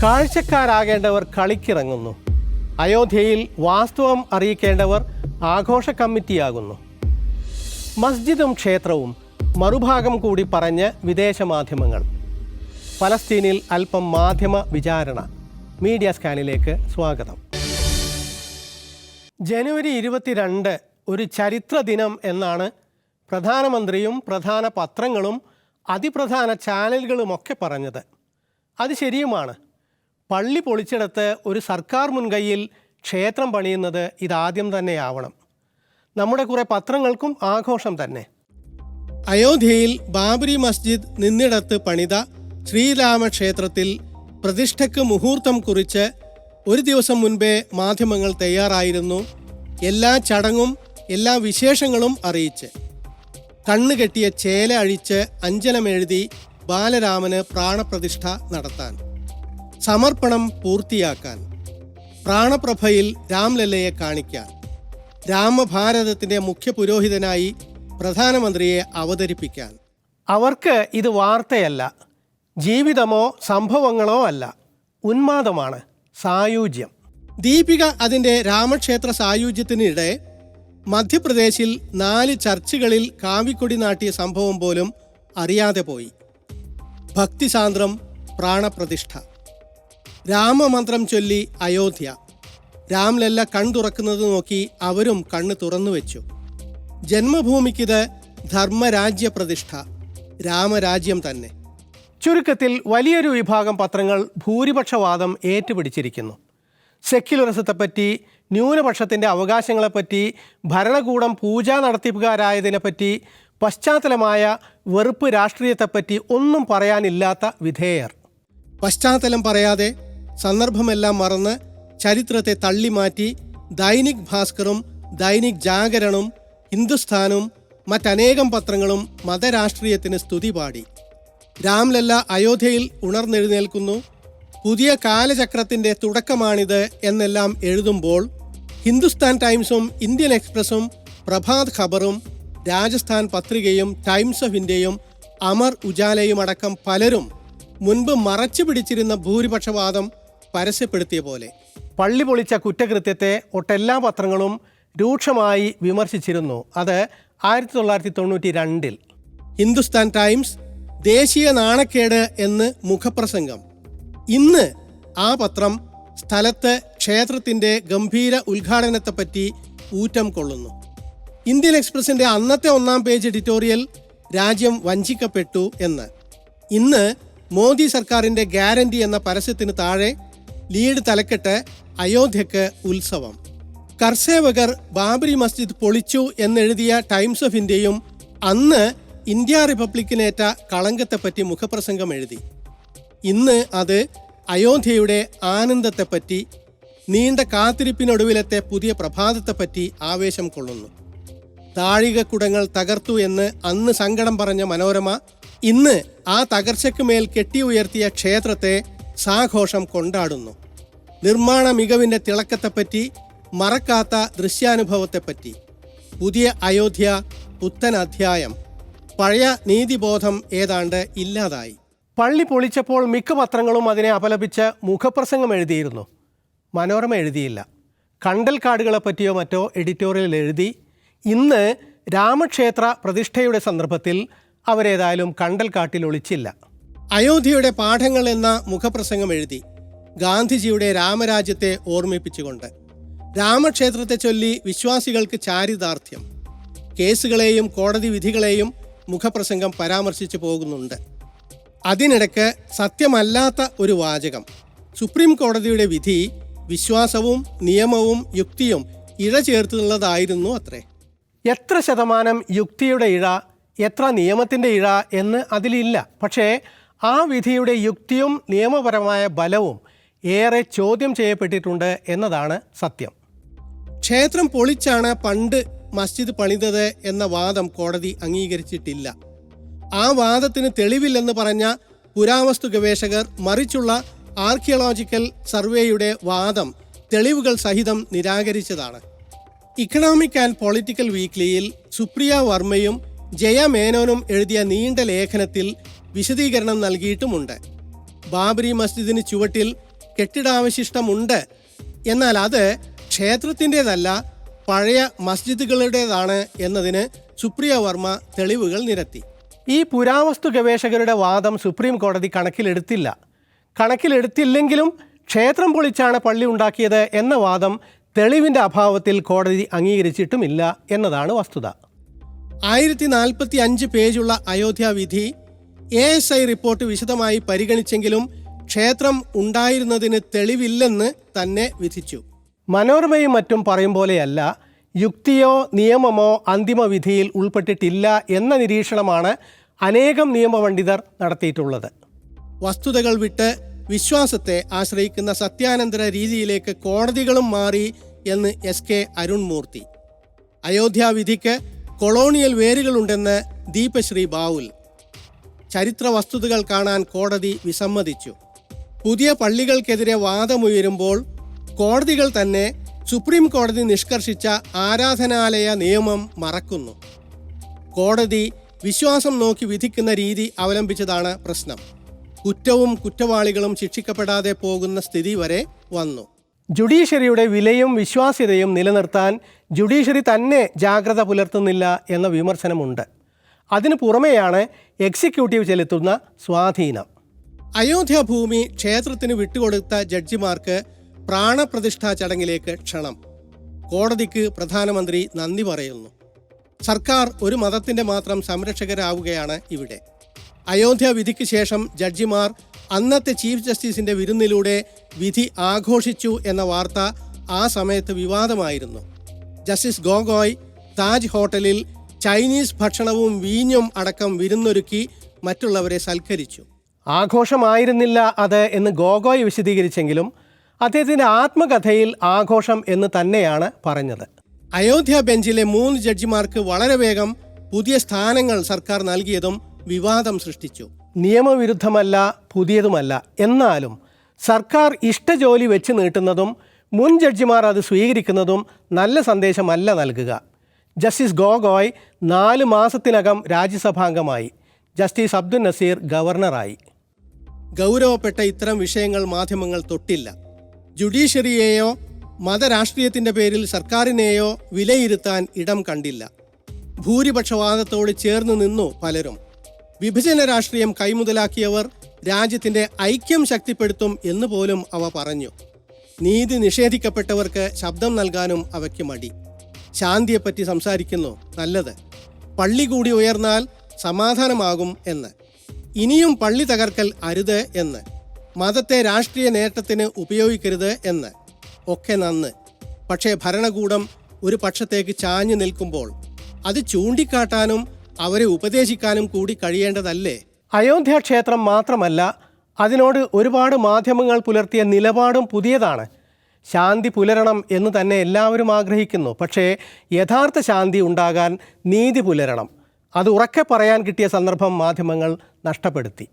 കാഴ്ചക്കാരാകേണ്ടവർ കളിക്കിറങ്ങുന്നു. അയോധ്യയിൽ വാസ്തവം അറിയിക്കേണ്ടവർ ആഘോഷ കമ്മിറ്റിയാകുന്നു. മസ്ജിദും ക്ഷേത്രവും മറുഭാഗം കൂടി പറഞ്ഞ് വിദേശ മാധ്യമങ്ങൾ. ഫലസ്തീനിൽ അല്പം മാധ്യമ വിചാരണ. മീഡിയ സ്കാനിലേക്ക് സ്വാഗതം. ജനുവരി 22 ഒരു ചരിത്ര ദിനം എന്നാണ് പ്രധാനമന്ത്രിയും പ്രധാന പത്രങ്ങളും അതിപ്രധാന ചാനലുകളുമൊക്കെ പറഞ്ഞത്. അത് ശരിയുമാണ്. പള്ളി പൊളിച്ചെടുത്ത് ഒരു സർക്കാർ മുൻകൈയിൽ ക്ഷേത്രം പണിയുന്നത് ഇതാദ്യം തന്നെയാവണം. നമ്മുടെ കുറേ പത്രങ്ങൾക്കും ആഘോഷം തന്നെ. അയോധ്യയിൽ ബാബരി മസ്ജിദ് നിന്നിടത്ത് പണിത ശ്രീരാമക്ഷേത്രത്തിൽ പ്രതിഷ്ഠയ്ക്ക് മുഹൂർത്തം കുറിച്ച് ഒരു ദിവസം മുൻപേ മാധ്യമങ്ങൾ തയ്യാറായിരുന്നു. എല്ലാ ചടങ്ങും എല്ലാ വിശേഷങ്ങളും അറിയിച്ച് കണ്ണുകെട്ടിയ ചേല അഴിച്ച് അഞ്ജനമെഴുതി ബാലരാമന് പ്രാണപ്രതിഷ്ഠ നടത്താൻ, സമർപ്പണം പൂർത്തിയാക്കാൻ, പ്രാണപ്രഭയിൽ രാംലല്ലയെ കാണിക്കാൻ, രാമഭാരതത്തിൻ്റെ മുഖ്യ പുരോഹിതനായി പ്രധാനമന്ത്രിയെ അവതരിപ്പിക്കാൻ. അവർക്ക് ഇത് വാർത്തയല്ല, ജീവിതമോ സംഭവങ്ങളോ അല്ല, ഉന്മാദമാണ്, സായൂജ്യം. ദീപിക അതിൻ്റെ രാമക്ഷേത്ര സായൂജ്യത്തിനിടെ മധ്യപ്രദേശിൽ 4 ചർച്ചുകളിൽ കാവിക്കൊടി നാട്ടിയ സംഭവം പോലും അറിയാതെ പോയി. ഭക്തിസാന്ദ്രം പ്രാണപ്രതിഷ്ഠ. രാമമന്ത്രം ചൊല്ലി അയോധ്യ. രാംലല്ല കൺതുറക്കുന്നത് നോക്കി അവരും കണ്ണ് തുറന്നു വെച്ചു. ജന്മഭൂമിക്കിത് ധർമ്മരാജ്യ പ്രതിഷ്ഠ, രാമരാജ്യം തന്നെ. ചുരുക്കത്തിൽ വലിയൊരു വിഭാഗം പത്രങ്ങൾ ഭൂരിപക്ഷവാദം ഏറ്റുപിടിച്ചിരിക്കുന്നു. സെക്യുലറിസത്തെപ്പറ്റി, ന്യൂനപക്ഷത്തിൻ്റെ അവകാശങ്ങളെപ്പറ്റി, ഭരണകൂടം പൂജ നടത്തിപ്പുകാരായതിനെപ്പറ്റി, പശ്ചാത്തലമായ വെറുപ്പ് രാഷ്ട്രീയത്തെപ്പറ്റി ഒന്നും പറയാനില്ലാത്ത വിധേയർ. പശ്ചാത്തലം പറയാതെ സന്ദർഭമെല്ലാം മറന്ന് ചരിത്രത്തെ തള്ളിമാറ്റി ദൈനിക് ഭാസ്കറും ദൈനിക് ജാഗരണും ഹിന്ദുസ്ഥാനും മറ്റനേകം പത്രങ്ങളും മതരാഷ്ട്രീയത്തിന് സ്തുതി പാടി. രാംലല്ല അയോധ്യയിൽ ഉണർന്നെഴുന്നേൽക്കുന്നു, പുതിയ കാലചക്രത്തിൻ്റെ തുടക്കമാണിത് എന്നെല്ലാം എഴുതുമ്പോൾ ഹിന്ദുസ്ഥാൻ ടൈംസും ഇന്ത്യൻ എക്സ്പ്രസും പ്രഭാത് ഖബറും രാജസ്ഥാൻ പത്രികയും ടൈംസ് ഓഫ് ഇന്ത്യയും അമർ ഉജാലയും അടക്കം പലരും മുൻപ് മറച്ചു പിടിച്ചിരുന്ന ഭൂരിപക്ഷവാദം പരസ്യപ്പെടുത്തിയ പോലെ പള്ളി പൊളിച്ച കുറ്റകൃത്യത്തെ ഒട്ടെല്ലാ പത്രങ്ങളും രൂക്ഷമായി വിമർശിച്ചിരുന്നു. അത് 1992. ഹിന്ദുസ്ഥാൻ ടൈംസ് ദേശീയ നാണക്കേട് എന്ന് മുഖപ്രസംഗം. ഇന്ന് ആ പത്രം സ്ഥലത്ത് ക്ഷേത്രത്തിൻ്റെ ഗംഭീര ഉദ്ഘാടനത്തെപ്പറ്റി ഊറ്റം കൊള്ളുന്നു. ഇന്ത്യൻ എക്സ്പ്രസിൻ്റെ അന്നത്തെ 1-ാം പേജ് എഡിറ്റോറിയൽ രാജ്യം വഞ്ചിക്കപ്പെട്ടു എന്ന്. ഇന്ന് മോദി സർക്കാരിൻ്റെ ഗ്യാരണ്ടി എന്ന പരസ്യത്തിന് താഴെ ലീഡ് തലക്കെട്ട് അയോധ്യക്ക് ഉത്സവം. കർസേവകർ ബാബരി മസ്ജിദ് പൊളിച്ചു എന്നെഴുതിയ ടൈംസ് ഓഫ് ഇന്ത്യയും അന്ന് ഇന്ത്യ റിപ്പബ്ലിക്കിനേറ്റ കളങ്കത്തെപ്പറ്റി മുഖപ്രസംഗം എഴുതി. ഇന്ന് അത് അയോധ്യയുടെ ആനന്ദത്തെപ്പറ്റി, നീണ്ട കാത്തിരിപ്പിനൊടുവിലത്തെ പുതിയ പ്രഭാതത്തെപ്പറ്റി ആവേശം കൊള്ളുന്നു. താഴികക്കുടങ്ങൾ തകർത്തു എന്ന് അന്ന് സങ്കടം പറഞ്ഞ മനോരമ ഇന്ന് ആ തകർച്ചയ്ക്ക് മേൽ കെട്ടി ഉയർത്തിയ ക്ഷേത്രത്തെ സാഘോഷം കൊണ്ടാടുന്നു. നിർമ്മാണ മികവിൻ്റെ തിളക്കത്തെപ്പറ്റി, മറക്കാത്ത ദൃശ്യാനുഭവത്തെപ്പറ്റി. പുതിയ അയോധ്യ, പുത്തൻ അധ്യായം. പഴയ നീതിബോധം ഏതാണ്ട് ഇല്ലാതായി. പള്ളി പൊളിച്ചപ്പോൾ മിക്ക പത്രങ്ങളും അതിനെ അപലപിച്ച് മുഖപ്രസംഗം എഴുതിയിരുന്നു. മനോരമ എഴുതിയില്ല. കണ്ടൽക്കാടുകളെപ്പറ്റിയോ മറ്റോ എഡിറ്റോറിയൽ എഴുതി. ഇന്ന് രാമക്ഷേത്ര പ്രതിഷ്ഠയുടെ സന്ദർഭത്തിൽ അവരേതായാലും കണ്ടൽക്കാട്ടിൽ ഒളിച്ചില്ല. അയോധ്യയുടെ പാഠങ്ങൾ എന്ന മുഖപ്രസംഗം എഴുതി, ഗാന്ധിജിയുടെ രാമരാജ്യത്തെ ഓർമ്മിപ്പിച്ചുകൊണ്ട്. രാമക്ഷേത്രത്തെ ചൊല്ലി വിശ്വാസികൾക്ക് ചാരിതാർത്ഥ്യം. കേസുകളെയും കോടതി വിധികളെയും മുഖപ്രസംഗം പരാമർശിച്ചു പോകുന്നുണ്ട്. അതിനിടയ്ക്ക് സത്യമല്ലാത്ത ഒരു വാചകം. സുപ്രീം കോടതിയുടെ വിധി വിശ്വാസവും നിയമവും യുക്തിയും ഇഴ ചേർത്തുള്ളതായിരുന്നു അത്രേ. എത്ര ശതമാനം യുക്തിയുടെ ഇഴ, എത്ര നിയമത്തിൻ്റെ ഇഴ എന്ന് അതിലില്ല. പക്ഷേ ആ വിധിയുടെ യുക്തിയും നിയമപരമായ ബലവും ഏറെ ചോദ്യം ചെയ്യപ്പെട്ടിട്ടുണ്ട് എന്നതാണ് സത്യം. ക്ഷേത്രം പൊളിച്ചാണ് പണ്ട് മസ്ജിദ് പണിതത് എന്ന വാദം കോടതി അംഗീകരിച്ചിട്ടില്ല. ആ വാദത്തിന് തെളിവില്ലെന്ന് പറഞ്ഞ പുരാവസ്തു ഗവേഷകർ മറിച്ചുള്ള ആർക്കിയോളജിക്കൽ സർവേയുടെ വാദം തെളിവുകൾ സഹിതം നിരാകരിച്ചതാണ്. ഇക്കണോമിക് ആൻഡ് പൊളിറ്റിക്കൽ വീക്ക്ലിയിൽ സുപ്രിയ വർമ്മയും ജയ മേനോനും എഴുതിയ നീണ്ട ലേഖനത്തിൽ വിശദീകരണം നൽകിയിട്ടുമുണ്ട്. ബാബരി മസ്ജിദിന് ചുവട്ടിൽ കെട്ടിടാവശിഷ്ടമുണ്ട്. എന്നാൽ അത് ക്ഷേത്രത്തിൻ്റേതല്ല, പഴയ മസ്ജിദുകളുടേതാണ് എന്നതിന് സുപ്രിയ വർമ്മ തെളിവുകൾ നിരത്തി. ഈ പുരാവസ്തു ഗവേഷകരുടെ വാദം സുപ്രീം കോടതി കണക്കിലെടുത്തില്ലെങ്കിലും ക്ഷേത്രം പൊളിച്ചാണ് പള്ളി ഉണ്ടാക്കിയത് എന്ന വാദം തെളിവിൻ്റെ അഭാവത്തിൽ കോടതി അംഗീകരിച്ചിട്ടുമില്ല എന്നതാണ് വസ്തുത. 1045 പേജുള്ള അയോധ്യ വിധി ASI റിപ്പോർട്ട് വിശദമായി പരിഗണിച്ചെങ്കിലും ക്ഷേത്രം ഉണ്ടായിരുന്നതിന് തെളിവില്ലെന്ന് തന്നെ വിധിച്ചു. മനോരമയും മറ്റും പറയും പോലെയല്ല, യുക്തിയോ നിയമമോ അന്തിമ വിധിയിൽ ഉൾപ്പെട്ടിട്ടില്ല എന്ന നിരീക്ഷണമാണ് അനേകം നിയമപണ്ഡിതർ നടത്തിയിട്ടുള്ളത്. വസ്തുതകൾ വിട്ട് വിശ്വാസത്തെ ആശ്രയിക്കുന്ന സത്യാനന്തര രീതിയിലേക്ക് കോടതികളും മാറി എന്ന് SK അരുൺമൂർത്തി. അയോധ്യ വിധിക്ക് കൊളോണിയൽ വേരുകളുണ്ടെന്ന് ദീപശ്രീ ബാവുൽ. ചരിത്ര വസ്തുതകൾ കാണാൻ കോടതി വിസമ്മതിച്ചു. പുതിയ പള്ളികൾക്കെതിരെ വാദമുയരുമ്പോൾ കോടതികൾ തന്നെ സുപ്രീം കോടതി നിഷ്കർഷിച്ച ആരാധനാലയ നിയമം മറക്കുന്നു. കോടതി വിശ്വാസം നോക്കി വിധിക്കുന്ന രീതി അവലംബിച്ചതാണ് പ്രശ്നം. കുറ്റവും കുറ്റവാളികളും ശിക്ഷിക്കപ്പെടാതെ പോകുന്ന സ്ഥിതി വരെ വന്നു. ജുഡീഷ്യറിയുടെ വിലയും വിശ്വാസ്യതയും നിലനിർത്താൻ ജുഡീഷ്യറി തന്നെ ജാഗ്രത പുലർത്തുന്നില്ല എന്ന വിമർശനമുണ്ട്. അതിനു പുറമെയാണ് എക്സിക്യൂട്ടീവ് ചെലുത്തുന്ന സ്വാധീനം. അയോധ്യ ഭൂമി ക്ഷേത്രത്തിന് വിട്ടുകൊടുത്ത ജഡ്ജിമാർക്ക് പ്രാണപ്രതിഷ്ഠാ ചടങ്ങിലേക്ക് ക്ഷണം. കോടതിക്ക് പ്രധാനമന്ത്രി നന്ദി പറയുന്നു. സർക്കാർ ഒരു മതത്തിൻ്റെ മാത്രം സംരക്ഷകരാവുകയാണ് ഇവിടെ. അയോധ്യ വിധിക്ക് ശേഷം ജഡ്ജിമാർ അന്നത്തെ ചീഫ് ജസ്റ്റിസിൻ്റെ വിരുന്നിലൂടെ വിധി ആഘോഷിച്ചു എന്ന വാർത്ത ആ സമയത്ത് വിവാദമായിരുന്നു. ജസ്റ്റിസ് ഗോഗോയ് താജ് ഹോട്ടലിൽ ചൈനീസ് ഭക്ഷണവും വീഞ്ഞും അടക്കം വിരുന്നൊരുക്കി മറ്റുള്ളവരെ സൽക്കരിച്ചു. ആഘോഷമായിരുന്നില്ല അത് എന്ന് ഗോഗോയ് വിശദീകരിച്ചെങ്കിലും അദ്ദേഹത്തിൻ്റെ ആത്മകഥയിൽ ആഘോഷം എന്ന് തന്നെയാണ് പറഞ്ഞത്. അയോധ്യ ബെഞ്ചിലെ 3 ജഡ്ജിമാർക്ക് വളരെ വേഗം പുതിയ സ്ഥാനങ്ങൾ സർക്കാർ നൽകിയതും വിവാദം സൃഷ്ടിച്ചു. നിയമവിരുദ്ധമല്ല, പുതിയതുമല്ല. എന്നാലും സർക്കാർ ഇഷ്ടജോലി വെച്ച് നീട്ടുന്നതും മുൻ ജഡ്ജിമാർ അത് സ്വീകരിക്കുന്നതും നല്ല സന്ദേശമല്ല നൽകുക. ജസ്റ്റിസ് ഗോഗോയ് 4 മാസത്തിനകം രാജ്യസഭാംഗമായി. ജസ്റ്റിസ് അബ്ദുൽ നസീർ ഗവർണറായി. ഗൗരവപ്പെട്ട ഇത്തരം വിഷയങ്ങൾ മാധ്യമങ്ങൾ തൊട്ടില്ല. ജുഡീഷ്യറിയെയോ മതരാഷ്ട്രീയത്തിൻ്റെ പേരിൽ സർക്കാരിനെയോ വിലയിരുത്താൻ ഇടം കണ്ടില്ല. ഭൂരിപക്ഷവാദത്തോട് ചേർന്ന് നിന്നു പലരും. വിഭജന രാഷ്ട്രീയം കൈമുതലാക്കിയവർ രാജ്യത്തിൻ്റെ ഐക്യം ശക്തിപ്പെടുത്തും എന്ന് പോലും അവ പറഞ്ഞു. നീതി നിഷേധിക്കപ്പെട്ടവർക്ക് ശബ്ദം നൽകാനും അവയ്ക്ക് മടി. ശാന്തിയെപ്പറ്റി സംസാരിക്കുന്നു, നല്ലത്. പള്ളി കൂടി ഉയർന്നാൽ സമാധാനമാകും എന്ന്. ഇനിയും പള്ളി തകർക്കൽ അരുത് എന്ന്. മതത്തെ രാഷ്ട്രീയ നേട്ടത്തിന് ഉപയോഗിക്കരുത് എന്ന്. ഒക്കെ നന്ന്. പക്ഷേ ഭരണകൂടം ഒരു പക്ഷത്തേക്ക് ചാഞ്ഞു നിൽക്കുമ്പോൾ അത് ചൂണ്ടിക്കാട്ടാനും അവരെ ഉപദേശിക്കാനും കൂടി കഴിയേണ്ടതല്ലേ? അയോധ്യ ക്ഷേത്രം മാത്രമല്ല, അതിനോട് ഒരുപാട് മാധ്യമങ്ങൾ പുലർത്തിയ നിലപാടും പുതിയതാണ്. ശാന്തി പുലരണം എന്ന് തന്നെ എല്ലാവരും ആഗ്രഹിക്കുന്നു. പക്ഷേ യഥാർത്ഥ ശാന്തി ഉണ്ടാകാൻ നീതി പുലരണം. അത് ഉറക്കെ പറയാൻ കിട്ടിയ സന്ദർഭം മാധ്യമങ്ങൾ നഷ്ടപ്പെടുത്തി.